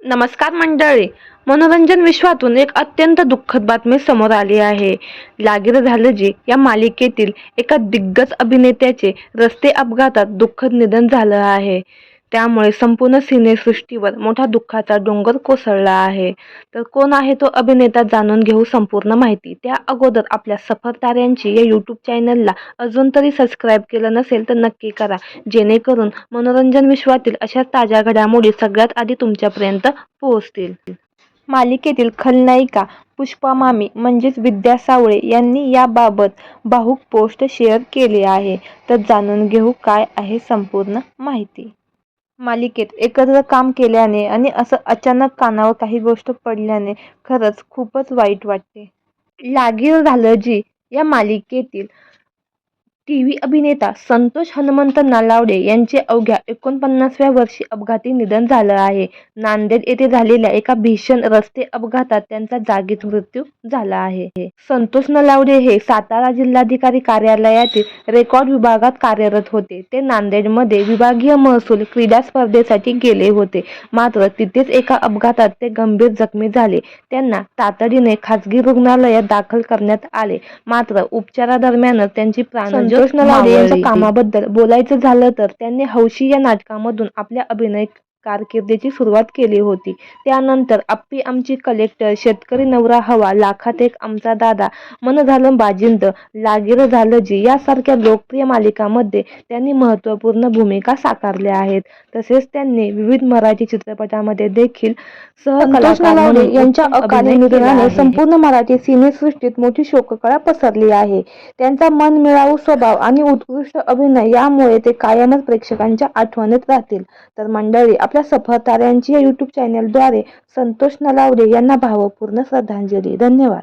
नमस्कार मंडळी. मनोरंजन विश्वातून एक अत्यंत दुःखद बातमी समोर आली आहे. लागीर झालं जी या मालिकेतील एका दिग्गज अभिनेत्याचे रस्ते अपघातात दुःखद निधन झालं आहे. त्यामुळे संपूर्ण सिनेसृष्टीवर मोठा दुःखाचा डोंगर कोसळला आहे. तर कोण आहे तो अभिनेता जाणून घेऊ संपूर्ण माहिती. त्या अगोदर आपल्या सफर ताऱ्यांची या यूट्यूब चॅनलला अजून तरी सबस्क्राईब केलं नसेल तर नक्की करा, जेणेकरून मनोरंजन विश्वातील अशा ताज्या घडामोडी सगळ्यात आधी तुमच्यापर्यंत पोहोचतील. मालिकेतील खलनायिका पुष्पा मामी म्हणजेच विद्या सावळे यांनी याबाबत भावूक पोस्ट शेअर केली आहे. तर जाणून घेऊ काय आहे संपूर्ण माहिती. मालिकेत एकत्र काम केल्याने आणि असं अचानक कानावर काही गोष्ट पडल्याने खरंच खूपच वाईट वाटते. लागीर झालं जी या मालिकेतील टीव्ही अभिनेता संतोष हनुमंत नलावडे यांचे अवघ्या 49व्या वर्षी अपघाती निधन झालं आहे. नांदेड येथे झालेल्या एका भीषण रस्ते अपघातात त्यांचा जागीच मृत्यू झाला आहे. संतोष नलावडे हे सातारा जिल्हाधिकारी कार्यालयातील रेकॉर्ड विभागात कार्यरत होते. ते नांदेडमध्ये विभागीय महसूल क्रीडा स्पर्धेसाठी गेले होते. मात्र तिथेच एका अपघातात ते गंभीर जखमी झाले. त्यांना तातडीने खासगी रुग्णालयात दाखल करण्यात आले. मात्र उपचारादरम्यानच त्यांची प्राणज्योत संतोष नलावडे यांच्या कामाबद्दल बोलायचं झालं तर त्यांनी हौशी या नाटकामधून आपल्या अभिनय कारकिर्दीची सुरुवात केली होती. त्यानंतर अप्पी आमची कलेक्टर, शेतकरी नवरा हवा, लाखात एक आमचा दादा, मन झालं बाजिंद, लागीर झालं जी यासारख्या लोकप्रिय मालिकांमध्ये त्यांनी महत्त्वपूर्ण भूमिका साकारल्या आहेत. तसेच त्यांनी विविध मराठी चित्रपटांमध्ये देखील सहकलाकार म्हणून यांच्या अकाली निधनाने संपूर्ण मराठी सिनेसृष्टीत मोठी शोककळा पसरली आहे. त्यांचा मनमिळावू स्वभाव आणि उत्कृष्ट अभिनय यामुळे ते कायमच प्रेक्षकांच्या आठवणीत राहतील. तर मंडळी, आपल्या सफर ताऱ्यांची या यूट्यूब चॅनलद्वारे संतोष नलावडे यांना भावपूर्ण श्रद्धांजली. धन्यवाद.